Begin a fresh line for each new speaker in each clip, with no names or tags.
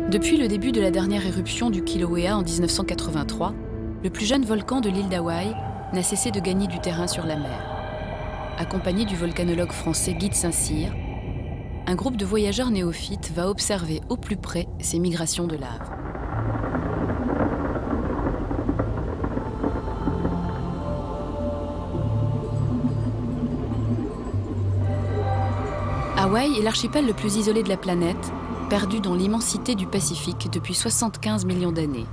Depuis le début de la dernière éruption du Kilauea en 1983, le plus jeune volcan de l'île d'Hawaï n'a cessé de gagner du terrain sur la mer. Accompagné du volcanologue français Guy de Saint-Cyr, un groupe de voyageurs néophytes va observer au plus près ces migrations de lave. Hawaï est l'archipel le plus isolé de la planète, perdu dans l'immensité du Pacifique depuis 75 millions d'années.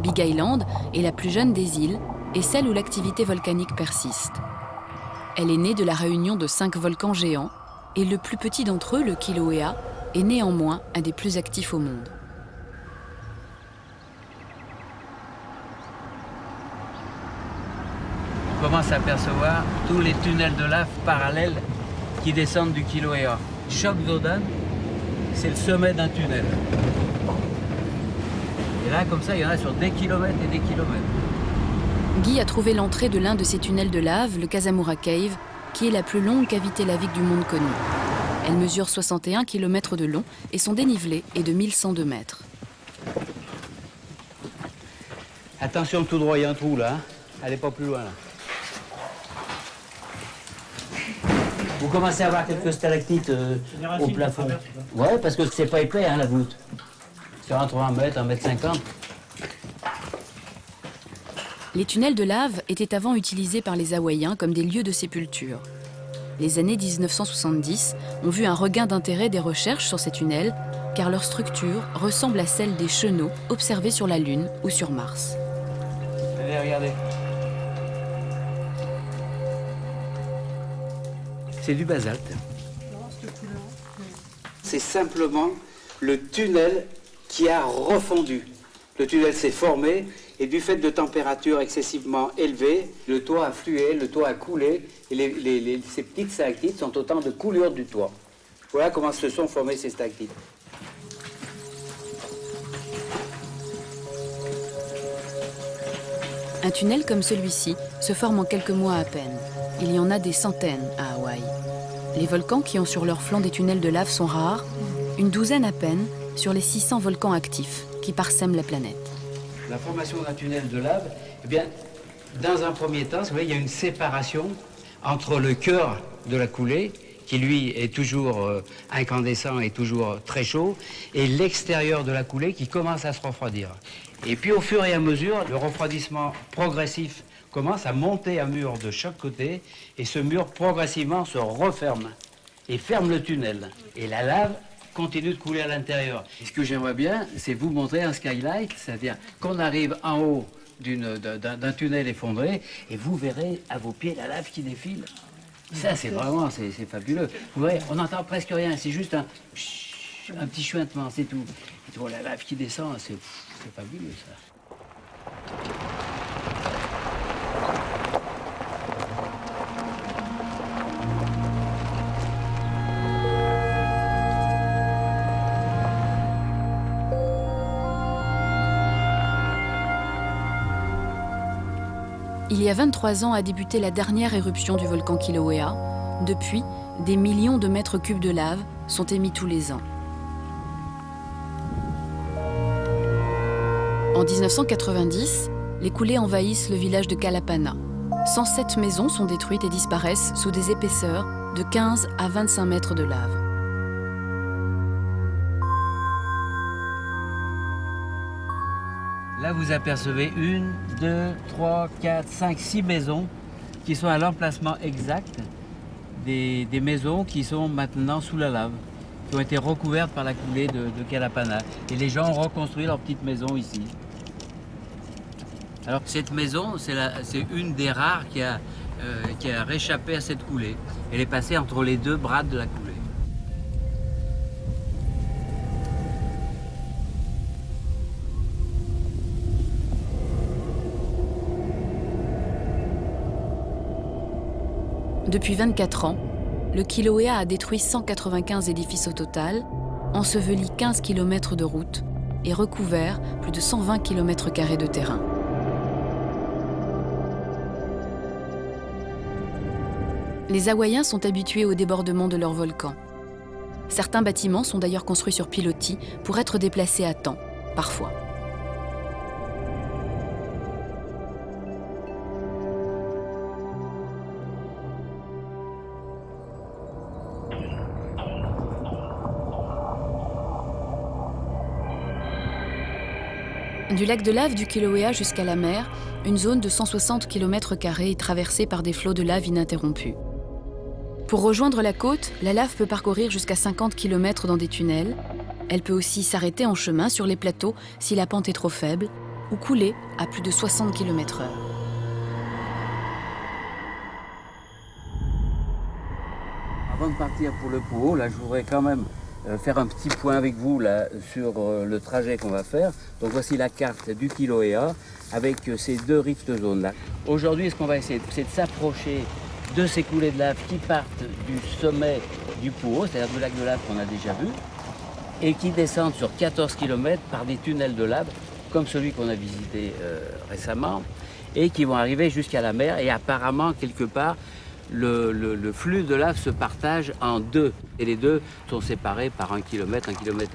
Big Island est la plus jeune des îles et celle où l'activité volcanique persiste. Elle est née de la réunion de 5 volcans géants et le plus petit d'entre eux, le Kilauea, est néanmoins un des plus actifs au monde.
On commence à apercevoir tous les tunnels de lave parallèles qui descendent du Kilauea. Choc d'Odan, c'est le sommet d'un tunnel. Et là, comme ça, il y en a sur des kilomètres et des kilomètres.
Guy a trouvé l'entrée de l'un de ces tunnels de lave, le Casamura Cave, qui est la plus longue cavité lavique du monde connue. Elle mesure 61 km de long et son dénivelé est de 1102 mètres.
Attention tout droit, il y a un trou là. Allez pas plus loin là. Vous commencez à avoir quelques stalactites au plafond. Ouais, parce que c'est pas épais hein, la voûte. C'est entre 1 mètre, 1 mètre 50.
Les tunnels de lave étaient avant utilisés par les Hawaïens comme des lieux de sépulture. Les années 1970 ont vu un regain d'intérêt des recherches sur ces tunnels, car leur structure ressemble à celle des chenaux observés sur la Lune ou sur Mars.
Allez, regardez. C'est du basalte. C'est simplement le tunnel qui a refondu. Le tunnel s'est formé et du fait de températures excessivement élevées, le toit a flué, le toit a coulé et ces petites stalactites sont autant de coulures du toit. Voilà comment se sont formées ces stalactites.
Un tunnel comme celui-ci se forme en quelques mois à peine. Il y en a des centaines à Hawaï. Les volcans qui ont sur leur flanc des tunnels de lave sont rares, une douzaine à peine sur les 600 volcans actifs qui parsèment la planète.
La formation d'un tunnel de lave, eh bien, dans un premier temps, vous voyez, il y a une séparation entre le cœur de la coulée, qui lui est toujours incandescent et toujours très chaud, et l'extérieur de la coulée qui commence à se refroidir. Et puis au fur et à mesure, le refroidissement progressif commence à monter un mur de chaque côté, et ce mur progressivement se referme et ferme le tunnel. Et la lave continue de couler à l'intérieur. Ce que j'aimerais bien, c'est vous montrer un skylight, c'est-à-dire qu'on arrive en haut d'un tunnel effondré, et vous verrez à vos pieds la lave qui défile. Ça, c'est vraiment, c'est fabuleux. Vous voyez, on n'entend presque rien, c'est juste un petit chuintement, c'est tout. Et tout, la lave qui descend, c'est fabuleux, ça.
Il y a 23 ans a débuté la dernière éruption du volcan Kilauea. Depuis, des millions de mètres cubes de lave sont émis tous les ans. En 1990, les coulées envahissent le village de Kalapana. 107 maisons sont détruites et disparaissent sous des épaisseurs de 15 à 25 mètres de lave.
Là, vous apercevez 1, 2, 3, 4, 5, 6 maisons qui sont à l'emplacement exact des maisons qui sont maintenant sous la lave, qui ont été recouvertes par la coulée de Kalapana. Et les gens ont reconstruit leur petite maison ici. Alors, cette maison, c'est une des rares qui a réchappé à cette coulée. Elle est passée entre les deux bras de la coulée.
Depuis 24 ans, le Kilauea a détruit 195 édifices au total, enseveli 15 km de route et recouvert plus de 120 km² de terrain. Les Hawaïens sont habitués au débordement de leurs volcans. Certains bâtiments sont d'ailleurs construits sur pilotis pour être déplacés à temps, parfois. Du lac de lave du Kilauea jusqu'à la mer, une zone de 160 km² est traversée par des flots de lave ininterrompus. Pour rejoindre la côte, la lave peut parcourir jusqu'à 50 km dans des tunnels. Elle peut aussi s'arrêter en chemin sur les plateaux si la pente est trop faible, ou couler à plus de 60 km/h.
Avant de partir pour le Poo, là, je voudrais quand même faire un petit point avec vous là, sur le trajet qu'on va faire. Donc voici la carte du Kilauea avec ces deux rift zones là. Aujourd'hui, ce qu'on va essayer, c'est de s'approcher de ces coulées de lave qui partent du sommet du Poo, c'est-à-dire du lac de lave qu'on a déjà vu, et qui descendent sur 14 km par des tunnels de lave, comme celui qu'on a visité récemment, et qui vont arriver jusqu'à la mer. Et apparemment, quelque part, le flux de lave se partage en deux, et les deux sont séparés par 1 km, 1,5 km.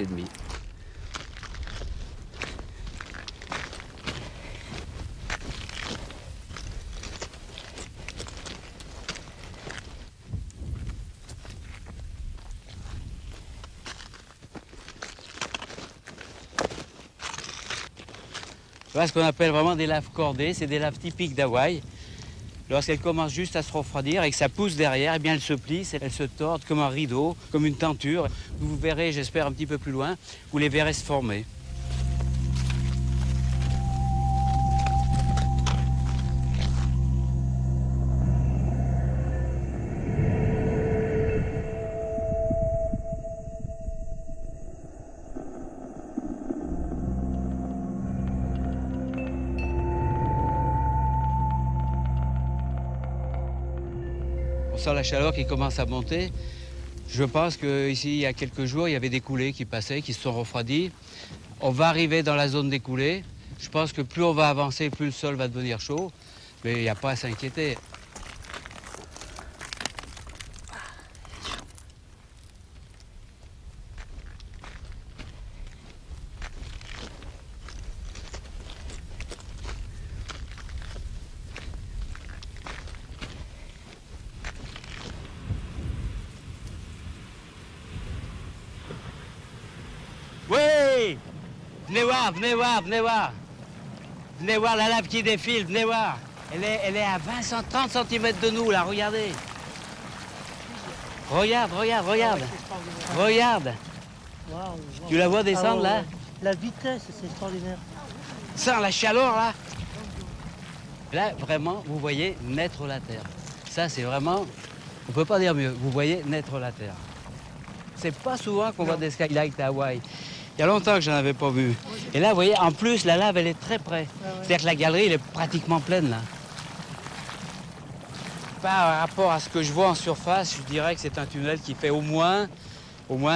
Voilà ce qu'on appelle vraiment des laves cordées, c'est des laves typiques d'Hawaï. Lorsqu'elles commencent juste à se refroidir et que ça pousse derrière, eh bien elles se plissent, elles se tordent comme un rideau, comme une tenture. Vous verrez, j'espère un petit peu plus loin, vous les verrez se former. On sent la chaleur qui commence à monter. Je pense qu'ici, il y a quelques jours, il y avait des coulées qui passaient, qui se sont refroidies. On va arriver dans la zone des coulées. Je pense que plus on va avancer, plus le sol va devenir chaud. Mais il n'y a pas à s'inquiéter. Oui! Venez voir, venez voir, venez voir. Venez voir la lave qui défile, venez voir. Elle est à 30 cm de nous, là, regardez. Regarde, regarde, regarde. Regarde. Tu la vois descendre, là?
La vitesse, c'est extraordinaire.
Sans la chaleur, là. Là, vraiment, vous voyez naître la terre. Ça, c'est vraiment... On ne peut pas dire mieux. Vous voyez naître la terre. C'est pas souvent qu'on voit des skylights à Hawaï. Il y a longtemps que je n'en avais pas vu. Et là, vous voyez, en plus, la lave, elle est très près. C'est-à-dire que la galerie, elle est pratiquement pleine, là. Par rapport à ce que je vois en surface, je dirais que c'est un tunnel qui fait au moins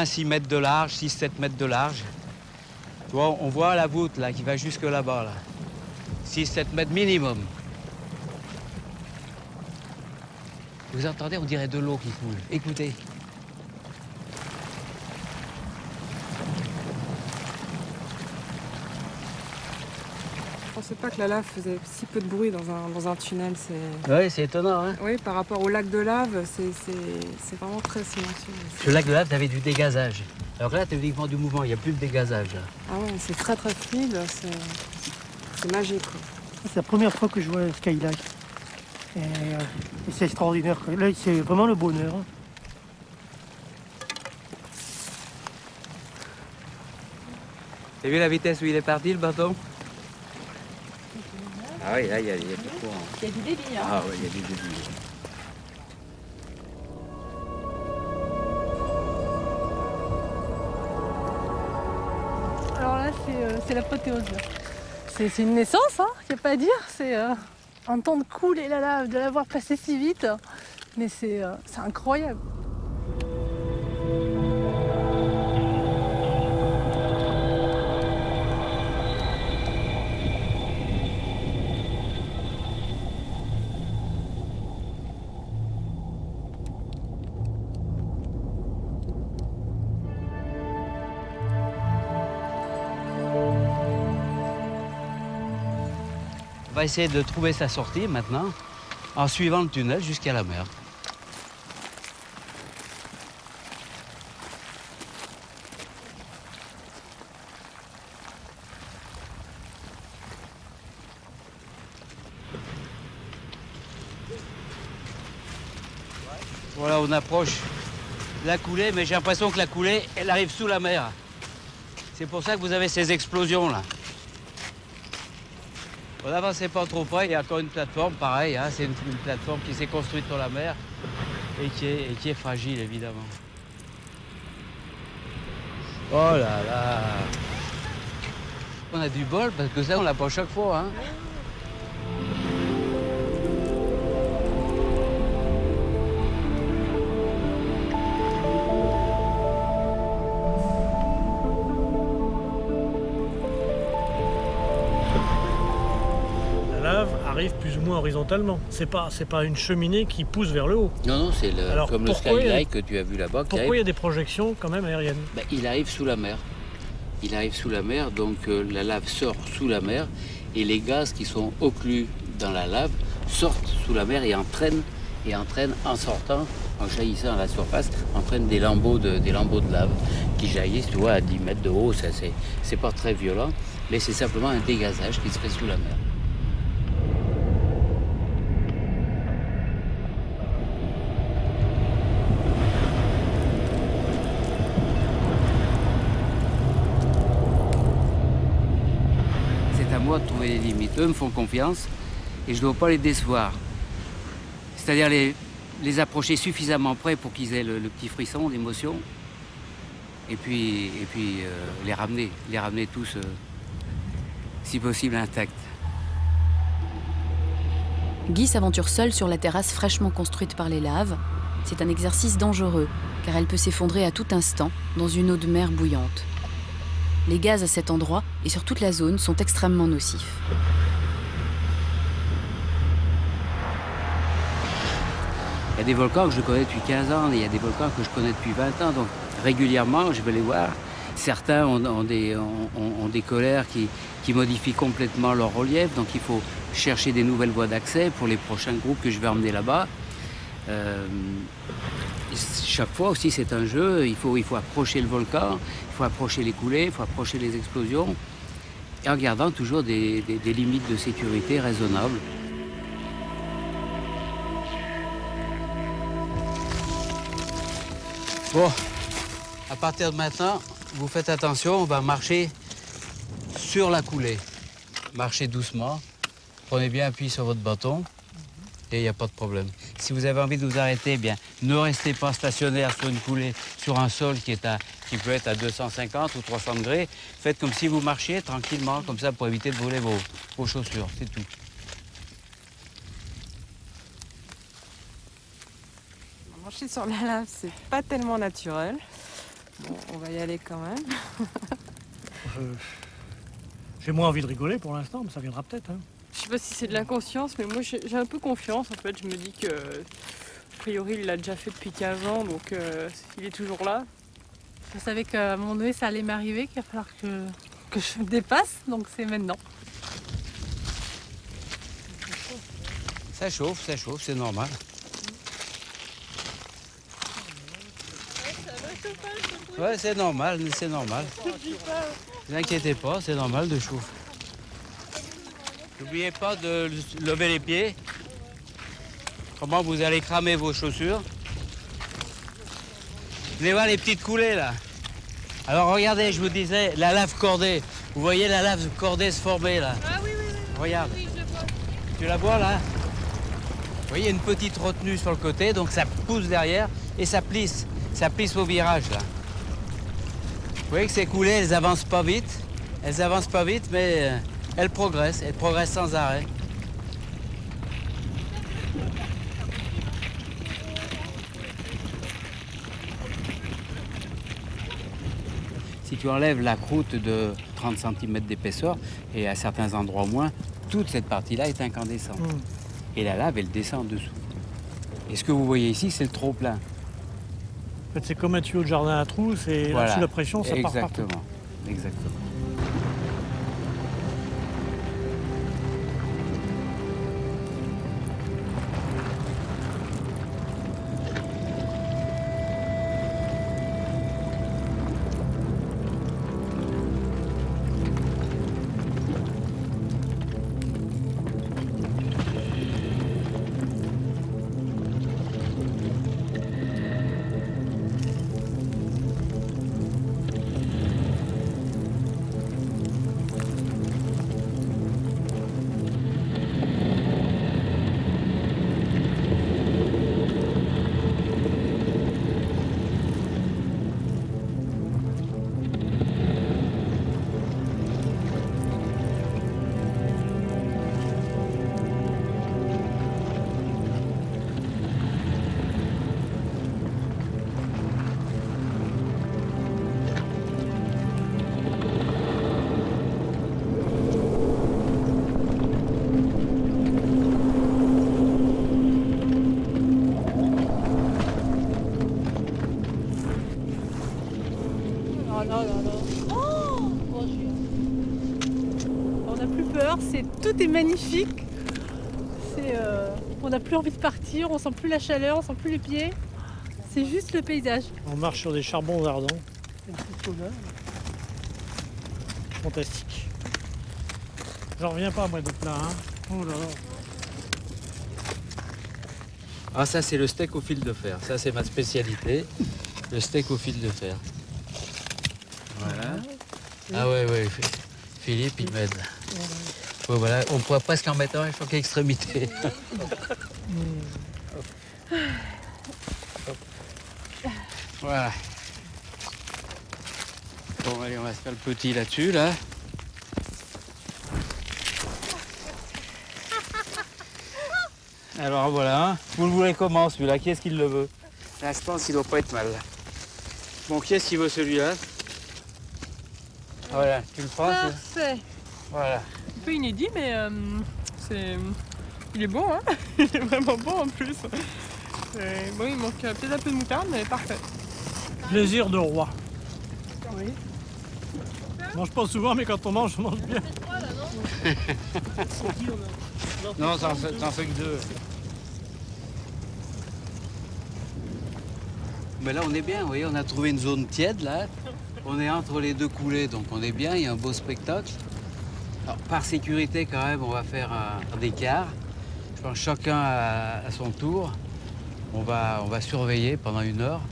6 mètres de large, 6-7 mètres de large. Tu vois, on voit la voûte, là, qui va jusque là-bas, là. 6-7 mètres minimum. Vous entendez, on dirait de l'eau qui coule. Écoutez.
Je ne pensais pas que la lave faisait si peu de bruit dans un tunnel.
Oui, c'est étonnant, hein?
Oui, par rapport au lac de lave, c'est vraiment très silencieux.
Sur le lac de lave, tu avais du dégazage. Alors là, tu as uniquement du mouvement, il n'y a plus de dégazage. Là.
Ah ouais, c'est très très fluide, c'est magique. Quoi.
C'est la première fois que je vois un skylight. Et c'est extraordinaire. Quoi. Là, c'est vraiment le bonheur.
T'as vu la vitesse où il est parti, le bateau? Ah oui, là, il y a du courant.
Il y a du débit, hein?
Ah oui, il y a du débit.
Alors là, c'est l'apothéose. C'est une naissance, hein, il n'y a pas à dire. C'est entendre couler la lave, de la voir passer si vite. Mais c'est incroyable.
On va essayer de trouver sa sortie maintenant en suivant le tunnel jusqu'à la mer. Voilà, on approche la coulée, mais j'ai l'impression que la coulée, elle arrive sous la mer. C'est pour ça que vous avez ces explosions là. On n'avancez pas trop près, il y a encore une plateforme, pareil, hein, c'est une plateforme qui s'est construite sur la mer et qui est fragile, évidemment. Oh là là! On a du bol parce que ça, on l'a pas chaque fois. Hein.
Arrive plus ou moins horizontalement. C'est pas une cheminée qui pousse vers le haut.
Non, non, c'est comme le skylight que tu as vu là-bas.
Pourquoi il y a des projections quand même aériennes?
Il arrive sous la mer. Il arrive sous la mer, donc la lave sort sous la mer et les gaz qui sont occlus dans la lave sortent sous la mer et entraînent en sortant, en jaillissant à la surface, entraînent des lambeaux de lave qui jaillissent, tu vois, à 10 mètres de haut. C'est pas très violent, mais c'est simplement un dégazage qui se fait sous la mer. De trouver les limites. Eux me font confiance et je ne dois pas les décevoir. C'est-à-dire les approcher suffisamment près pour qu'ils aient le petit frisson, l'émotion, et puis les ramener tous, si possible, intacts.
Guy s'aventure seul sur la terrasse fraîchement construite par les laves. C'est un exercice dangereux, car elle peut s'effondrer à tout instant dans une eau de mer bouillante. Les gaz à cet endroit et sur toute la zone sont extrêmement nocifs.
Il y a des volcans que je connais depuis 15 ans, et il y a des volcans que je connais depuis 20 ans, donc régulièrement je vais les voir. Certains ont des colères qui modifient complètement leur relief, donc il faut chercher des nouvelles voies d'accès pour les prochains groupes que je vais emmener là-bas. Chaque fois aussi c'est un jeu, il faut approcher le volcan, il faut approcher les coulées, il faut approcher les explosions, et en gardant toujours des limites de sécurité raisonnables. Bon, à partir de maintenant, vous faites attention, on va marcher sur la coulée. Marchez doucement, prenez bien appui sur votre bâton. Et il n'y a pas de problème. Si vous avez envie de vous arrêter, bien, ne restez pas stationnaire sur une coulée, sur un sol qui peut être à 250 ou 300 degrés. Faites comme si vous marchiez tranquillement, comme ça, pour éviter de brûler vos chaussures, c'est tout.
Marcher sur la lave, c'est pas tellement naturel. Bon, on va y aller quand même.
J'ai moins envie de rigoler pour l'instant, mais ça viendra peut-être. Hein.
Je sais pas si c'est de l'inconscience, mais moi j'ai un peu confiance. En fait, je me dis que, a priori, il l'a déjà fait depuis 15 ans, donc il est toujours là.
Je savais qu'à un moment donné, ça allait m'arriver, qu'il va falloir que je me dépasse, donc c'est maintenant.
Ça chauffe, c'est normal. Ouais, c'est normal, c'est normal. Ne vous inquiétez pas, c'est normal de chauffer. N'oubliez pas de lever les pieds. Comment vous allez cramer vos chaussures. Vous allez voir les petites coulées là. Alors regardez, je vous disais, la lave cordée. Vous voyez la lave cordée se former là.
Ah oui.
Regarde.
Oui, je vois.
Tu la vois là? Vous voyez, une petite retenue sur le côté, donc ça pousse derrière et ça plisse. Ça plisse au virage là. Vous voyez que ces coulées, elles avancent pas vite. Elles avancent pas vite, mais elles progressent sans arrêt. Si tu enlèves la croûte de 30 cm d'épaisseur, et à certains endroits moins, toute cette partie-là est incandescente. Et la lave, elle descend en dessous. Et ce que vous voyez ici, c'est le trop-plein.
En fait, c'est comme un tuyau de jardin à trous, c'est voilà. Sous la pression, ça part partout.
Exactement.
là là là. Oh mon Dieu. On n'a plus peur, tout est magnifique. On n'a plus envie de partir, on sent plus la chaleur, on sent plus les pieds. C'est juste le paysage.
On marche sur des charbons ardents. Fantastique. J'en reviens pas moi d'être là. Hein. Oh là là.
Ah, ça, c'est le steak au fil de fer. Ça, c'est ma spécialité. Le steak au fil de fer. Voilà. Ah ouais, ouais. Philippe, il m'aide. Oh, voilà. On pourrait presque en mettre un à chaque extrémité. Voilà. Bon, allez, on va se faire le petit là-dessus, là. Alors voilà, vous le voulez comment celui-là? Qui est-ce qui le veut? Là, je pense qu'il doit pas être mal. Bon, qui est-ce qui veut celui-là? Voilà, tu le prends?
Parfait.
Voilà.
Un peu inédit, mais il est bon, hein. Il est vraiment bon en plus. Bon, il manque peut-être un peu de moutarde, mais parfait.
Plaisir de roi.
Oui.
Je mange pas souvent, mais quand on mange, je mange bien.
Non, t'en fais que 2. Mais là, on est bien, vous voyez, on a trouvé une zone tiède, là. On est entre les deux coulées, donc on est bien, il y a un beau spectacle. Alors, par sécurité, quand même, on va faire un écart. Je pense chacun à son tour. On va surveiller pendant 1 heure.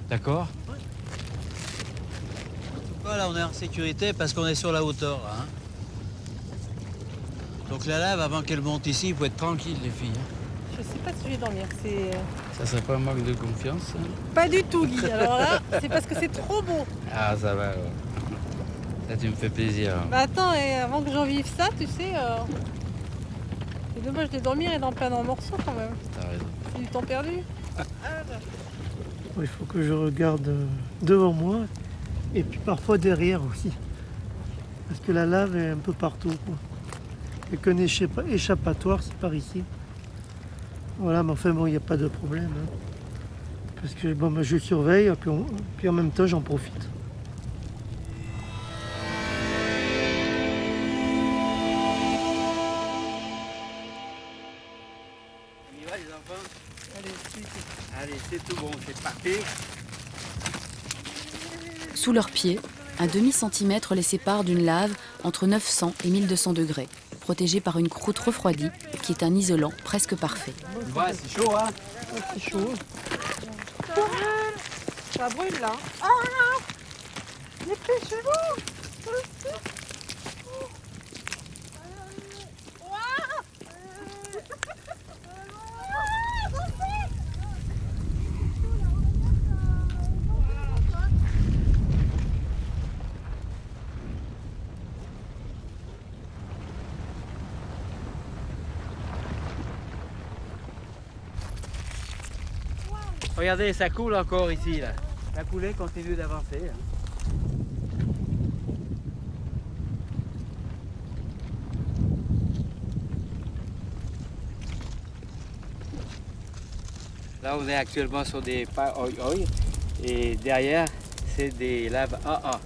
D'accord? Voilà, on est en sécurité parce qu'on est sur la hauteur, là, hein. Donc la lave, avant qu'elle monte ici, il faut être tranquille, les filles.
Je sais pas si je vais dormir.
Ça serait pas un manque de confiance, ça?
Pas du tout, Guy. Alors là, c'est parce que c'est trop beau.
Ah, ça va, alors. Ça, tu me fais plaisir.
Bah attends, et avant que j'en vive ça, tu sais, c'est dommage de dormir et d'en perdre en morceaux quand même.
T'as raison.
C'est du temps perdu.
Il faut que je regarde devant moi et puis parfois derrière aussi. Parce que la lave est un peu partout, quoi. Et qu'un échappatoire, c'est par ici. Voilà, mais enfin bon, il n'y a pas de problème. Hein. Parce que bon, ben, je surveille et puis en même temps, j'en profite.
On y va, les enfants? Allez, c'est tout bon, c'est parti.
Sous leurs pieds, un demi-centimètre les sépare d'une lave entre 900 et 1200 degrés, protégée par une croûte refroidie qui est un isolant presque parfait.
Ouais, c'est chaud, hein?
C'est chaud.
Ça brûle là.
Regardez, ça coule encore ici, là. La coulée continue d'avancer. Hein. Là, on est actuellement sur des pas oi oi et derrière, c'est des laves AA.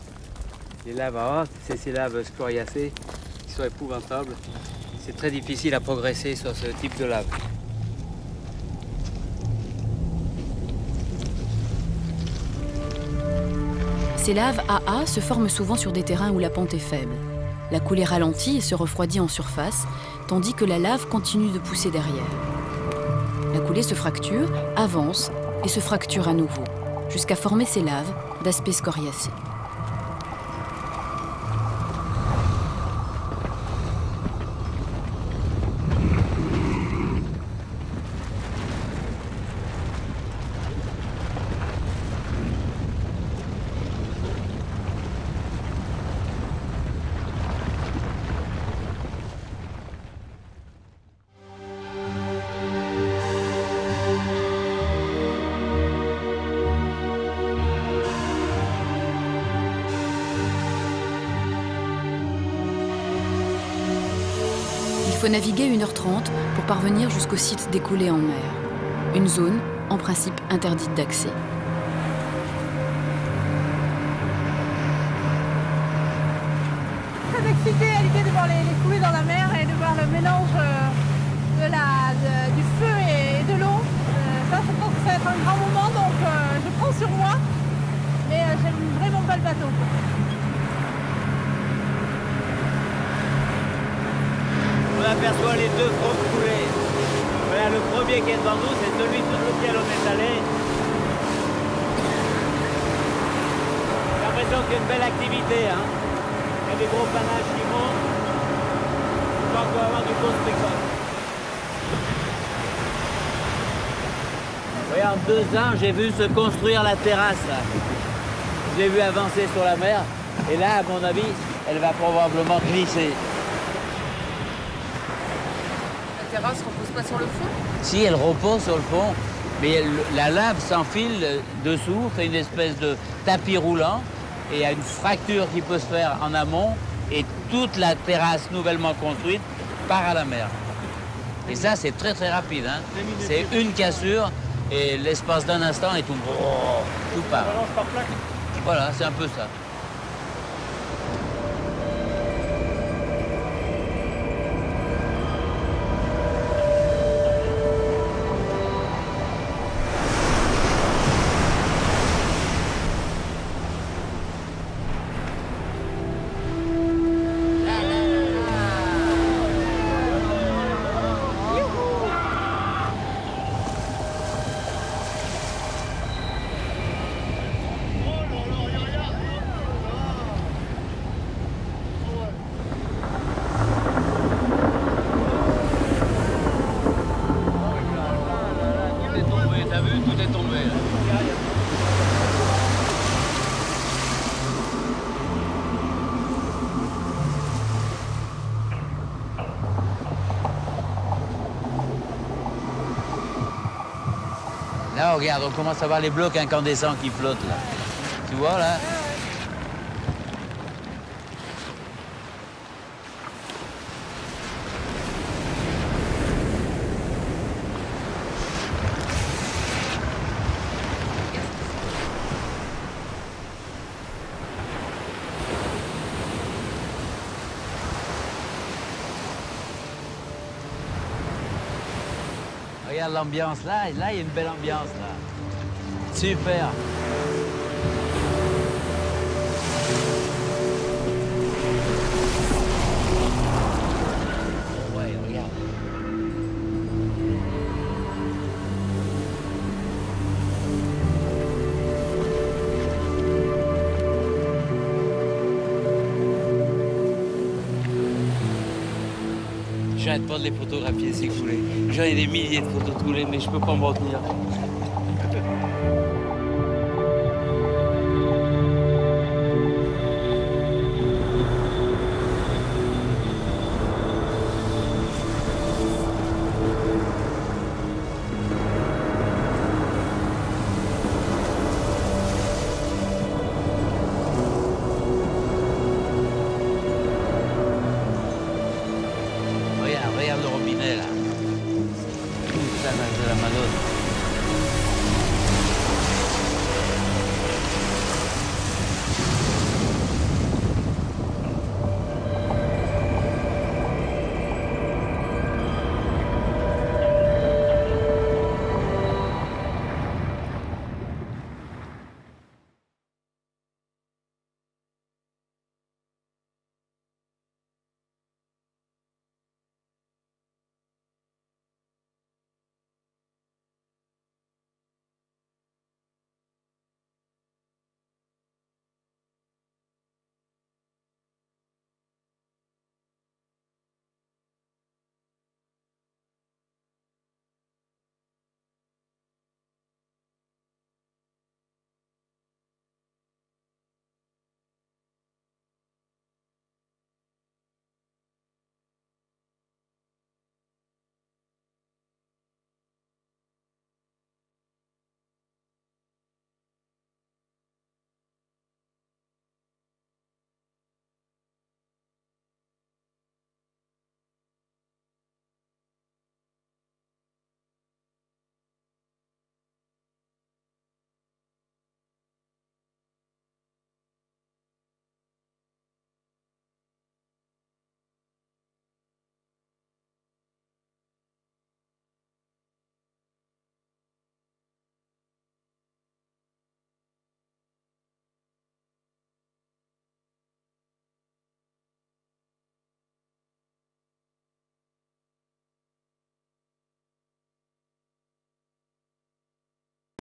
Les laves AA, c'est ces laves scoriacées qui sont épouvantables. C'est très difficile à progresser sur ce type de lave.
Ces laves AA se forment souvent sur des terrains où la pente est faible. La coulée ralentit et se refroidit en surface, tandis que la lave continue de pousser derrière. La coulée se fracture, avance et se fracture à nouveau, jusqu'à former ces laves d'aspect scoriacé. Il faut naviguer 1h30 pour parvenir jusqu'au site découlé en mer. Une zone, en principe, interdite d'accès.
excitée à l'idée de voir les coulées dans la mer et de voir le mélange du feu et de l'eau. Ça, je pense que ça va être un grand moment, donc je prends sur moi. Mais j'aime vraiment pas le bateau.
On aperçoit les deux fronts coulés. Voilà, le premier qui est devant nous, c'est celui sur lequel on est allé. J'ai l'impression qu'il y a une belle activité. Hein. Il y a des gros panaches qui montent. Je crois qu'on va avoir du beau spectacle. Vous voyez, en 2 ans, j'ai vu se construire la terrasse. Là. Je l'ai vu avancer sur la mer. Et là, à mon avis, elle va probablement glisser.
La terrasse repose pas sur le fond?
Si, elle repose sur le fond, mais la lave s'enfile dessous, fait une espèce de tapis roulant, et il y a une fracture qui peut se faire en amont, et toute la terrasse nouvellement construite part à la mer. Et ça, c'est très très rapide. Hein. C'est une cassure, et l'espace d'un instant, et tout part. Voilà, c'est un peu ça. Là, regarde, on commence à voir les blocs incandescents qui flottent, là. Tu vois, là? Regarde l'ambiance là, et là il y a une belle ambiance là. Super. Ouais, regarde. J'arrête pas de les photographier, ces coulées. J'en ai des milliers de photos de coulées, mais je peux pas me retenir.